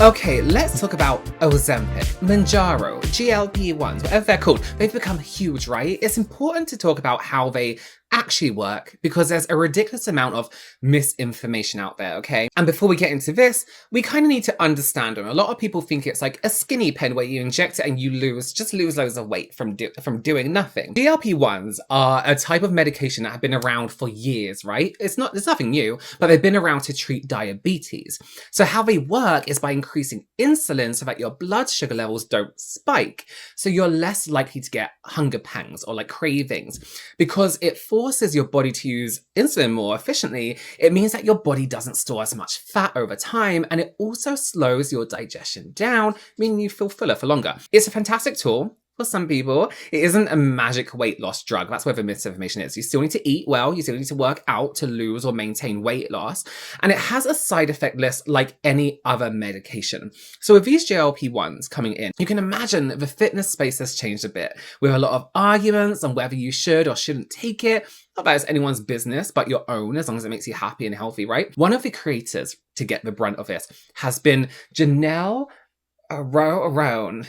Okay, let's talk about Ozempic, Mounjaro, GLP-1s, whatever they're called. They've become huge, right? It's important to talk about how they actually work because there's a ridiculous amount of misinformation out there, okay? And before we get into this, we kind of need to understand them. A lot of people think it's like a skinny pen where you inject it and you lose loads of weight from doing nothing. GLP-1s are a type of medication that have been around for years, right? It's nothing new, but they've been around to treat diabetes. So how they work is by increasing insulin so that your blood sugar levels don't spike. So you're less likely to get hunger pangs or like cravings. Because it forces your body to use insulin more efficiently, it means that your body doesn't store as much fat over time, and it also slows your digestion down, meaning you feel fuller for longer. It's a fantastic tool. For some people, it isn't a magic weight loss drug. That's where the misinformation is. You still need to eat well, you still need to work out to lose or maintain weight loss, and it has a side effect list like any other medication. So with these GLP-1s coming in, you can imagine the fitness space has changed a bit, with a lot of arguments on whether you should or shouldn't take it. Not that it's anyone's business, but your own, as long as it makes you happy and healthy, right? One of the creators to get the brunt of this has been Janelle Rohner.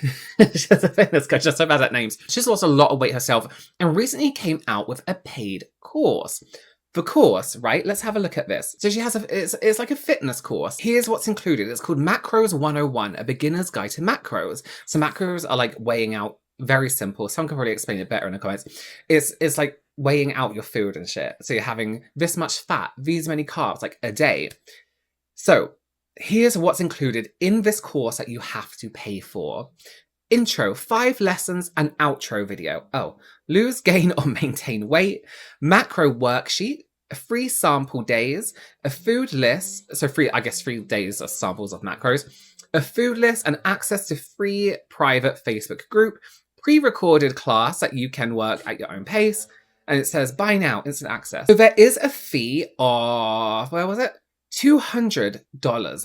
She's a fitness coach, just so bad at names. She's lost a lot of weight herself and recently came out with a paid course. The course, right? Let's have a look at this. So she has it's like a fitness course. Here's what's included. It's called Macros 101, a beginner's guide to macros. So macros are like weighing out, very simple. Someone can probably explain it better in the comments. It's like weighing out your food and shit. So you're having this much fat, these many carbs, like a day. So here's what's included in this course that you have to pay for. Intro, 5 lessons, and outro video. Oh, lose, gain, or maintain weight. Macro worksheet, free sample days, a food list. So 3 days of samples of macros. A food list and access to free private Facebook group. Pre-recorded class that you can work at your own pace. And it says, buy now, instant access. So there is a fee of, where was it? $200,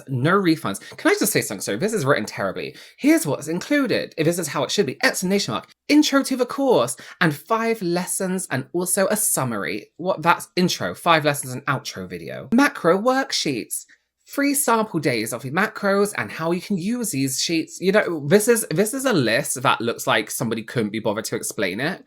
no refunds. Can I just say something? So this is written terribly. Here's what's included. If this is how it should be, exclamation mark. Intro to the course and 5 lessons and also a summary. That's intro, 5 lessons and outro video. Macro worksheets. Free sample days of the macros and how you can use these sheets. You know, this is a list that looks like somebody couldn't be bothered to explain it.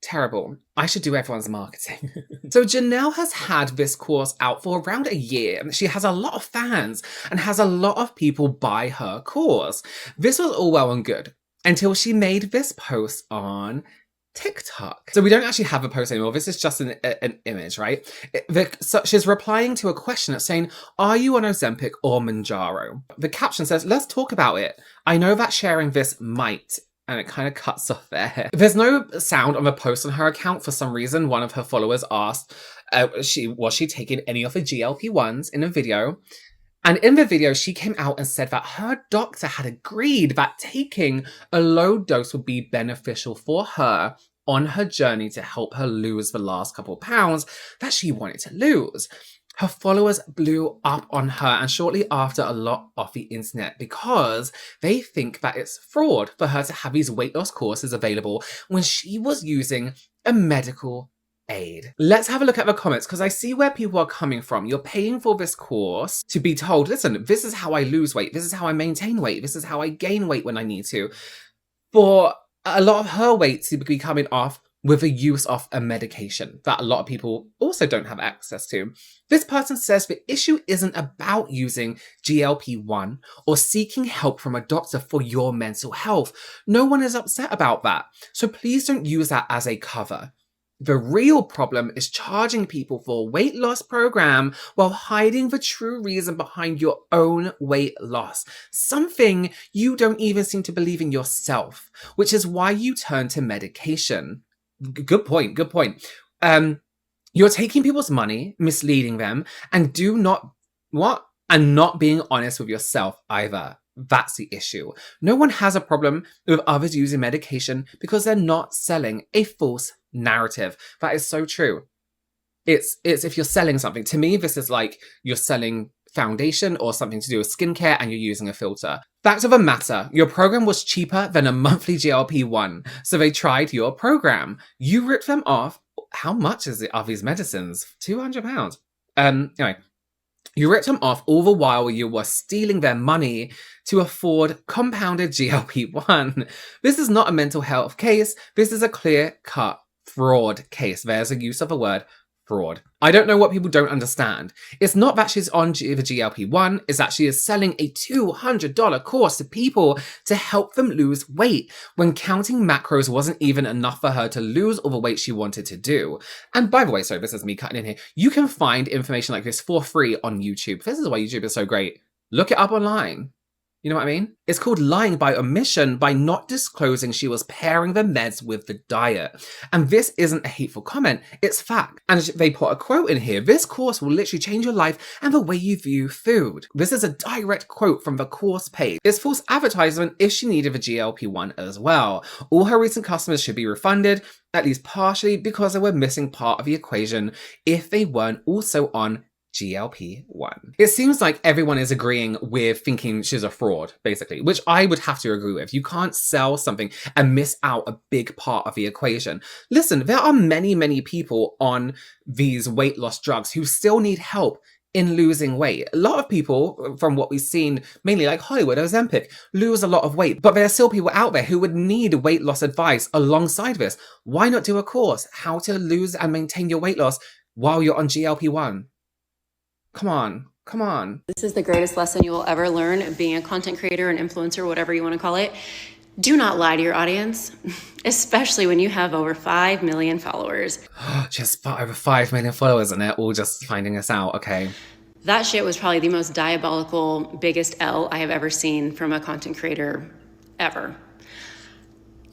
Terrible. I should do everyone's marketing. So Janelle has had this course out for around a year and she has a lot of fans and has a lot of people buy her course. This was all well and good until she made this post on TikTok. So we don't actually have a post anymore. This is just an image, right? So she's replying to a question that's saying, are you on Ozempic or Mounjaro? The caption says, let's talk about it. I know that sharing this might... And it kind of cuts off there. There's no sound on the post on her account for some reason. One of her followers asked, was she taking any of the GLP-1s in a video? And in the video, she came out and said that her doctor had agreed that taking a low dose would be beneficial for her on her journey to help her lose the last couple of pounds that she wanted to lose. Her followers blew up on her and shortly after a lot off the internet because they think that it's fraud for her to have these weight loss courses available when she was using a medical aid. Let's have a look at the comments because I see where people are coming from. You're paying for this course to be told, listen, this is how I lose weight. This is how I maintain weight. This is how I gain weight when I need to. For a lot of her weight to be coming off with the use of a medication that a lot of people also don't have access to. This person says the issue isn't about using GLP-1 or seeking help from a doctor for your mental health. No one is upset about that. So please don't use that as a cover. The real problem is charging people for a weight loss program while hiding the true reason behind your own weight loss. Something you don't even seem to believe in yourself, which is why you turn to medication. Good point. You're taking people's money, misleading them, and not being honest with yourself either. That's the issue. No one has a problem with others using medication because they're not selling a false narrative. That is so true. It's if you're selling something. To me, this is like you're selling foundation or something to do with skincare and you're using a filter. Fact of the matter, your program was cheaper than a monthly GLP-1, so they tried your program. You ripped them off. How much is it of these medicines? £200. Anyway, You ripped them off all the while you were stealing their money to afford compounded GLP-1. This is not a mental health case. This is a clear-cut fraud case. There's a use of the word fraud. I don't know what people don't understand. It's not that she's on the GLP-1, it's that she is selling a $200 course to people to help them lose weight when counting macros wasn't even enough for her to lose all the weight she wanted to do. And by the way, sorry, this is me cutting in here. You can find information like this for free on YouTube. This is why YouTube is so great. Look it up online. You know what I mean? It's called lying by omission by not disclosing she was pairing the meds with the diet. And this isn't a hateful comment, it's fact. And they put a quote in here. This course will literally change your life and the way you view food. This is a direct quote from the course page. It's false advertisement if she needed the GLP-1 as well. All her recent customers should be refunded, at least partially, because they were missing part of the equation if they weren't also on GLP-1. It seems like everyone is agreeing with thinking she's a fraud, basically, which I would have to agree with. You can't sell something and miss out a big part of the equation. Listen, there are many, many people on these weight loss drugs who still need help in losing weight. A lot of people, from what we've seen, mainly like Hollywood, Ozempic, lose a lot of weight, but there are still people out there who would need weight loss advice alongside this. Why not do a course, how to lose and maintain your weight loss while you're on GLP-1? Come on. This is the greatest lesson you will ever learn being a content creator, an influencer, whatever you want to call it. Do not lie to your audience, especially when you have over 5 million followers. Just over 5 million followers and they're all just finding us out, okay. That shit was probably the most diabolical, biggest L I have ever seen from a content creator ever.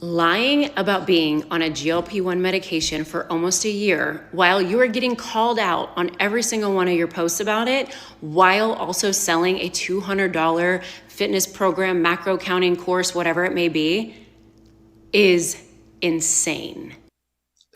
Lying about being on a GLP-1 medication for almost a year while you are getting called out on every single one of your posts about it, while also selling a $200 fitness program, macro counting course, whatever it may be, is insane.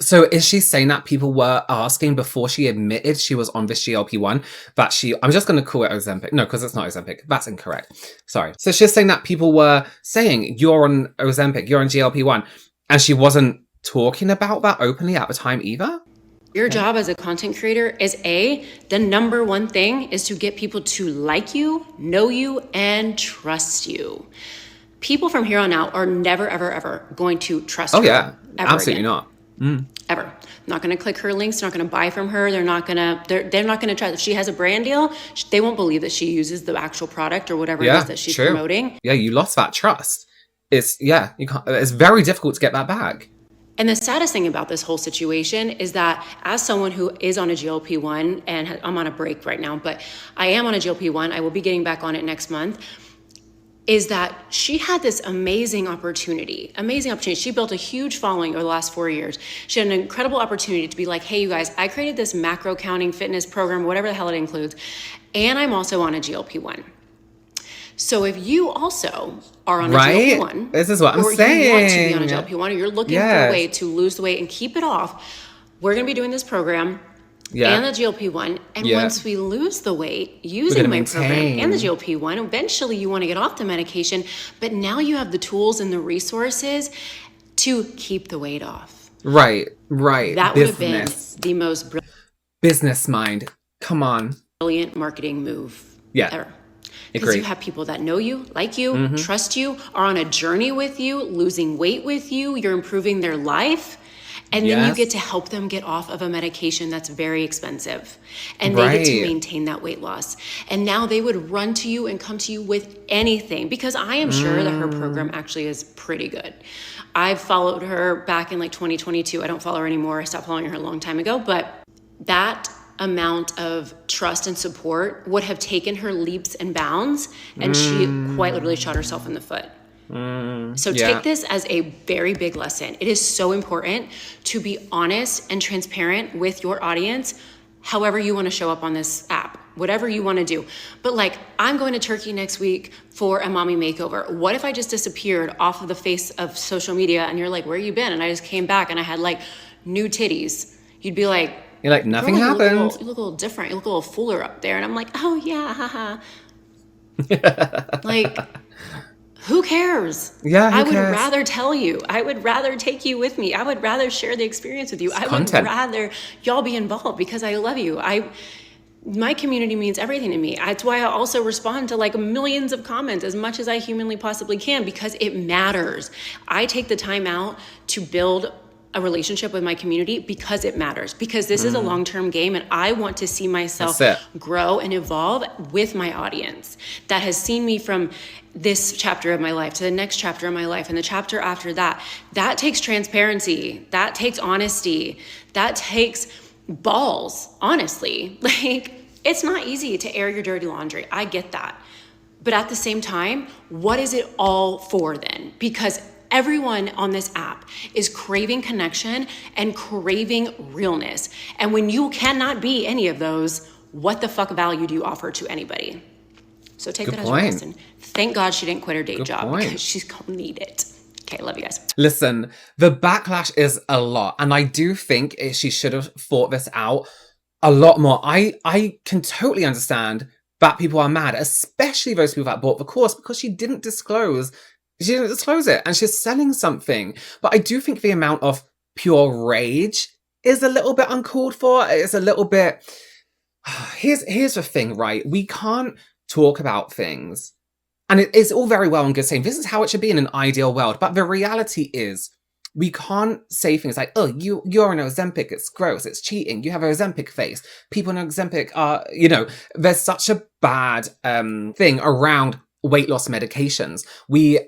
So is she saying that people were asking before she admitted she was on this GLP-1 that I'm just going to call it Ozempic. No, because it's not Ozempic. That's incorrect. Sorry. So she's saying that people were saying you're on Ozempic, you're on GLP-1, and she wasn't talking about that openly at the time either? Your job as a content creator is the number one thing is to get people to like you, know you, and trust you. People from here on out are never, ever, ever going to trust her. Oh yeah, absolutely again. not. Ever. Not going to click her links, not going to buy from her. They're not going to try. If she has a brand deal, they won't believe that she uses the actual product or whatever it is that she's promoting. Yeah, you lost that trust. It's very difficult to get that back. And the saddest thing about this whole situation is that as someone who is on a GLP-1, and I'm on a break right now, but I am on a GLP-1, I will be getting back on it next month, is that she had this amazing opportunity. She built a huge following over the last 4 years. She had an incredible opportunity to be like, hey, you guys, I created this macro counting fitness program, whatever the hell it includes, and I'm also on a GLP-1. So if you also are on a GLP-1, this is what I'm saying. You want to be on a GLP-1, or you're looking for a way to lose the weight and keep it off, we're going to be doing this program. And the GLP-1. And once we lose the weight using my program and the GLP-1, eventually you want to get off the medication, but now you have the tools and the resources to keep the weight off. Right. That would have been the most business mind. Come on. Brilliant marketing move ever. Because you have people that know you, like you, trust you, are on a journey with you, losing weight with you, you're improving their life. And then you get to help them get off of a medication that's very expensive. And they get to maintain that weight loss. And now they would run to you and come to you with anything, because I am sure that her program actually is pretty good. I've followed her back in like 2022. I don't follow her anymore. I stopped following her a long time ago. But that amount of trust and support would have taken her leaps and bounds. And she quite literally shot herself in the foot. So take this as a very big lesson. It is so important to be honest and transparent with your audience, however you want to show up on this app, whatever you want to do. But like, I'm going to Turkey next week for a mommy makeover. What if I just disappeared off of the face of social media and you're like, where you been? And I just came back and I had like new titties. You'd be like, you're like, nothing happened. You look a little different. You look a little fuller up there. And I'm like, oh yeah, haha. Like, who cares? I would rather tell you. I would rather take you with me. I would rather share the experience with you. I would rather y'all be involved because I love you. my community means everything to me. That's why I also respond to like millions of comments as much as I humanly possibly can, because it matters. I take the time out to build a relationship with my community because it matters, because this is a long-term game, and I want to see myself grow and evolve with my audience that has seen me from this chapter of my life to the next chapter of my life and the chapter after that. That takes transparency, that takes honesty, that takes balls, honestly. Like, it's not easy to air your dirty laundry. I get that. But at the same time, what is it all for then? Because everyone on this app is craving connection and craving realness. And when you cannot be any of those, what the fuck value do you offer to anybody? So take that as a lesson. Thank God she didn't quit her day job, because she's gonna need it. Okay, love you guys. Listen, the backlash is a lot, and I do think she should have thought this out a lot more. I can totally understand that people are mad, especially those people that bought the course, because she didn't disclose it, and she's selling something. But I do think the amount of pure rage is a little bit uncalled for. It's a little bit... Here's the thing, right? We can't talk about things, and it's all very well and good saying this is how it should be in an ideal world, but the reality is we can't say things like, oh, you're an Ozempic, it's gross, it's cheating, you have an Ozempic face, people on Ozempic are, there's such a bad thing around weight loss medications. We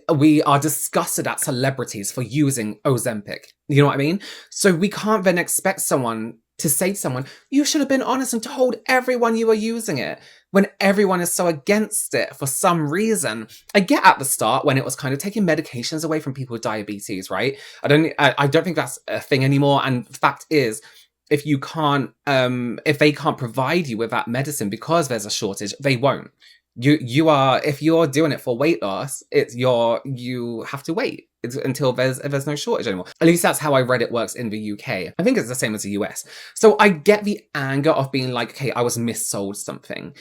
are disgusted at celebrities for using Ozempic. You know what I mean? So we can't then expect someone to say to someone, you should have been honest and told everyone you were using it, when everyone is so against it for some reason. I get at the start when it was kind of taking medications away from people with diabetes, right? I don't think that's a thing anymore. And the fact is, if you can't, if they can't provide you with that medicine because there's a shortage, they won't. If you're doing it for weight loss, you have to wait until there's no shortage anymore. At least that's how I read it works in the UK. I think it's the same as the US. So I get the anger of being like, okay, I was missold something.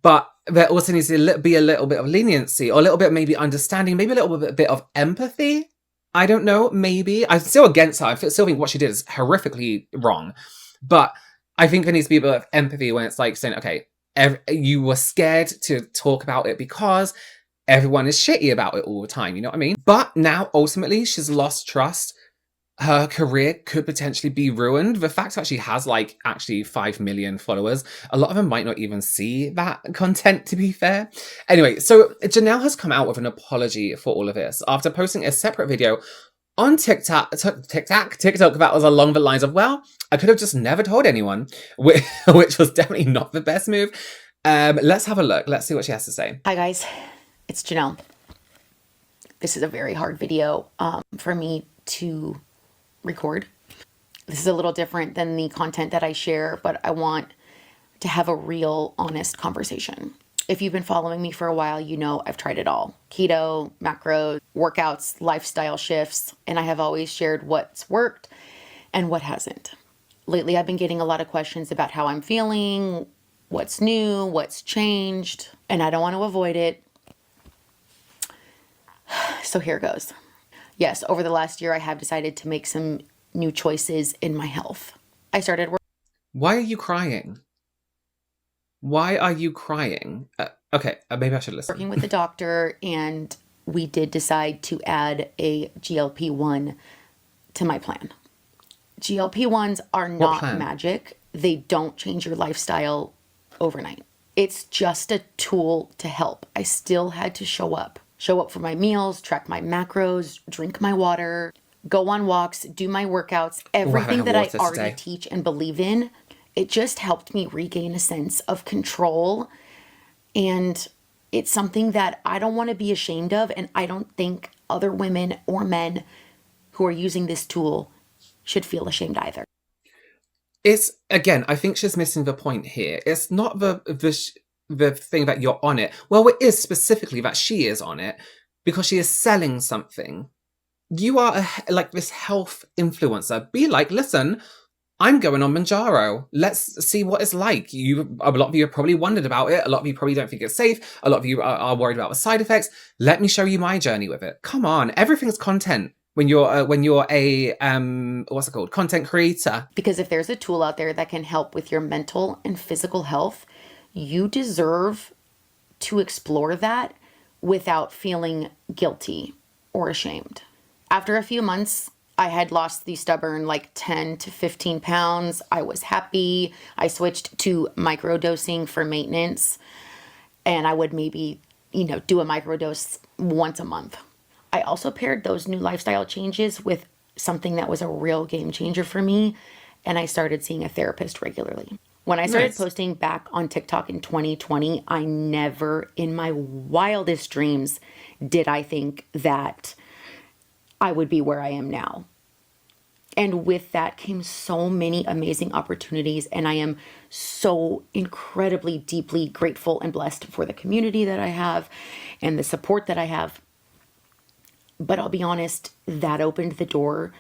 But there also needs to be a little bit of leniency, or a little bit maybe understanding, maybe a little bit of empathy. I don't know, maybe. I'm still against her. I still think what she did is horrifically wrong. But I think there needs to be a bit of empathy when it's like saying, okay, you were scared to talk about it because everyone is shitty about it all the time, you know what I mean? But now, ultimately, she's lost trust. Her career could potentially be ruined. The fact that she has, actually 5 million followers, a lot of them might not even see that content, to be fair. Anyway, so Janelle has come out with an apology for all of this after posting a separate video on TikTok that was along the lines of, well, I could have just never told anyone, which was definitely not the best move. Let's have a look. Let's see what she has to say. Hi guys, it's Janelle. This is a very hard video for me to record. This is a little different than the content that I share, but I want to have a real, honest conversation. If you've been following me for a while, you know I've tried it all. Keto, macros, workouts, lifestyle shifts, and I have always shared what's worked and what hasn't. Lately, I've been getting a lot of questions about how I'm feeling, what's new, what's changed, and I don't want to avoid it. So here goes. Yes, over the last year, I have decided to make some new choices in my health. I started working. Why are you crying? Why are you crying? Okay, maybe I should listen. Working with the doctor, and we did decide to add a GLP-1 to my plan. GLP-1s are not magic. They don't change your lifestyle overnight. It's just a tool to help. I still had to show up for my meals, track my macros, drink my water, go on walks, do my workouts, everything that I already teach and believe in. It just helped me regain a sense of control. And it's something that I don't want to be ashamed of. And I don't think other women or men who are using this tool should feel ashamed either. It's, again, I think she's missing the point here. It's not the thing that you're on it. Well, it is specifically that she is on it because she is selling something. You are this health influencer. Be like, listen, I'm going on Mounjaro. Let's see what it's like. A lot of you have probably wondered about it. A lot of you probably don't think it's safe. A lot of you are worried about the side effects. Let me show you my journey with it. Come on. Everything's content when you're a what's it called, content creator. Because if there's a tool out there that can help with your mental and physical health, you deserve to explore that without feeling guilty or ashamed. After a few months, I had lost the stubborn 10 to 15 pounds. I was happy. I switched to microdosing for maintenance, and I would maybe, do a microdose once a month. I also paired those new lifestyle changes with something that was a real game changer for me, and I started seeing a therapist regularly. When I started posting back on TikTok in 2020, I never in my wildest dreams did I think that I would be where I am now. And with that came so many amazing opportunities, and I am so incredibly, deeply grateful and blessed for the community that I have and the support that I have. But I'll be honest, that opened the door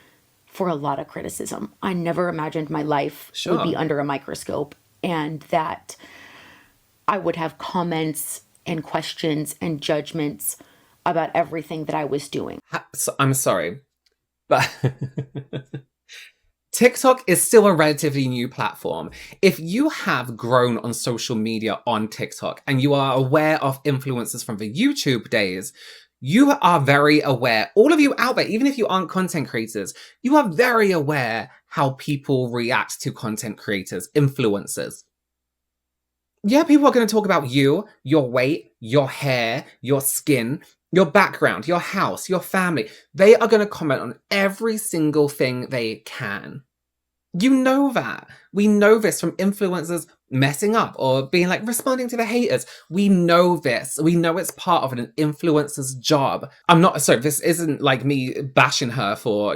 for a lot of criticism. I never imagined my life would be under a microscope, and that I would have comments and questions and judgments about everything that I was doing. I'm sorry, but TikTok is still a relatively new platform. If you have grown on social media on TikTok and you are aware of influencers from the YouTube days, you are very aware, all of you out there, even if you aren't content creators, you are very aware how people react to content creators, influencers. Yeah, people are going to talk about you, your weight, your hair, your skin, your background, your house, your family. They are going to comment on every single thing they can. You know that. We know this from influencers messing up or being responding to the haters. We know this. We know it's part of an influencer's job. This isn't me bashing her for,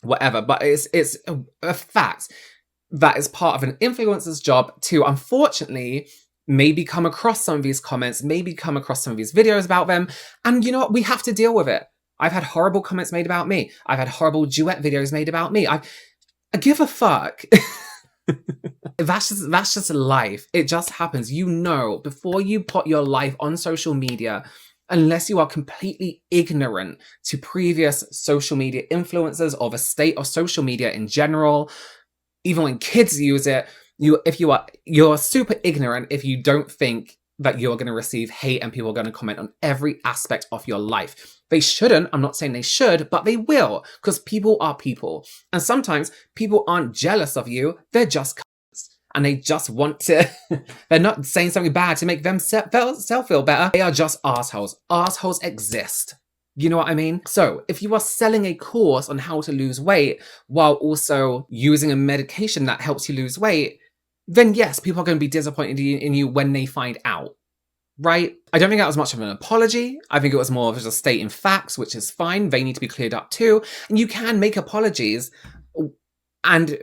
whatever, but it's a fact that is part of an influencer's job to, unfortunately, maybe come across some of these comments, maybe come across some of these videos about them. And you know what? We have to deal with it. I've had horrible comments made about me. I've had horrible duet videos made about me. I give a fuck. That's just life. It just happens. Before you put your life on social media, unless you are completely ignorant to previous social media influencers or the state of social media in general, even when kids use it, you're super ignorant if you don't think that you're going to receive hate and people are going to comment on every aspect of your life. They shouldn't. I'm not saying they should, but they will, because people are people. And sometimes people aren't jealous of you. They're just cunts. And they just want to, they're not saying something bad to make themselves feel better. They are just assholes. Assholes exist. You know what I mean? So if you are selling a course on how to lose weight while also using a medication that helps you lose weight, then yes, people are going to be disappointed in you when they find out, right? I don't think that was much of an apology. I think it was more of just stating facts, which is fine. They need to be cleared up too. And you can make apologies and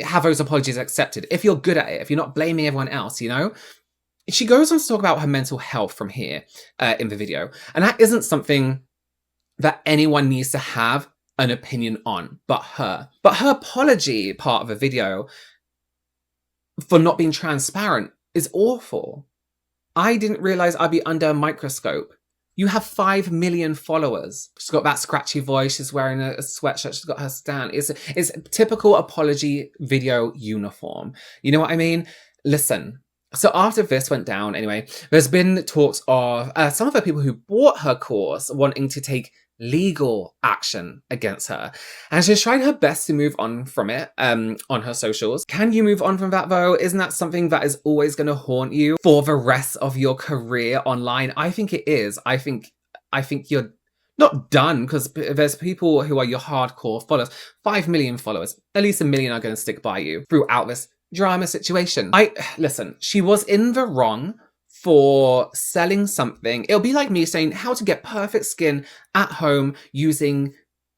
have those apologies accepted if you're good at it, if you're not blaming everyone else, She goes on to talk about her mental health from here in the video. And that isn't something that anyone needs to have an opinion on but her. But her apology part of the video for not being transparent is awful. I didn't realize I'd be under a microscope. You have 5 million followers. She's got that scratchy voice. She's wearing a sweatshirt. She's got her stand. It's a typical apology video uniform. You know what I mean? Listen. So after this went down, anyway, there's been talks of some of the people who bought her course wanting to take legal action against her. And she's tried her best to move on from it on her socials. Can you move on from that though? Isn't that something that is always going to haunt you for the rest of your career online? I think it is. I think you're not done, because there's people who are your hardcore followers. 5 million followers. At least 1 million are going to stick by you throughout this drama situation. Listen, she was in the wrong for selling something. It'll be like me saying how to get perfect skin at home using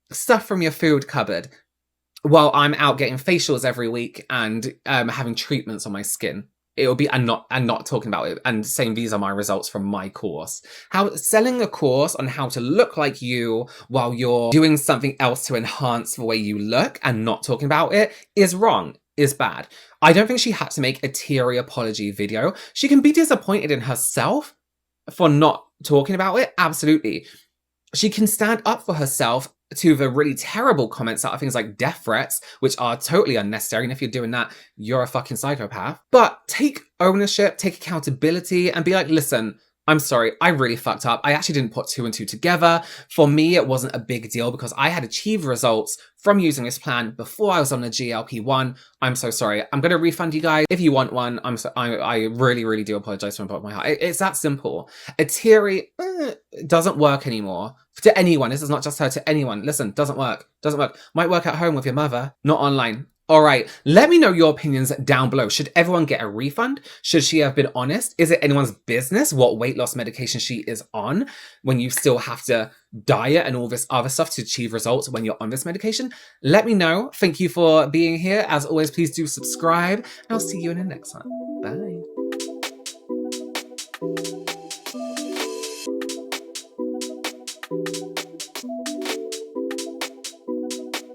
stuff from your food cupboard while I'm out getting facials every week and having treatments on my skin. It'll be, and not talking about it and saying these are my results from my course. Selling a course on how to look like you while you're doing something else to enhance the way you look and not talking about it is wrong, is bad. I don't think she had to make a teary apology video. She can be disappointed in herself for not talking about it. Absolutely. She can stand up for herself to the really terrible comments that are things like death threats, which are totally unnecessary. And if you're doing that, you're a fucking psychopath. But take ownership, take accountability, and be like, listen, I'm sorry, I really fucked up. I actually didn't put 2 and 2 together. For me, it wasn't a big deal because I had achieved results from using this plan before I was on the GLP-1. I'm so sorry. I'm going to refund you guys. If you want one, I really, really do apologize from the bottom of my heart. It's that simple. A theory doesn't work anymore. To anyone, this is not just her, to anyone. Listen, doesn't work. Doesn't work. Might work at home with your mother, not online. All right, let me know your opinions down below. Should everyone get a refund? Should she have been honest? Is it anyone's business what weight loss medication she is on when you still have to diet and all this other stuff to achieve results when you're on this medication? Let me know. Thank you for being here. As always, please do subscribe, and I'll see you in the next one. Bye.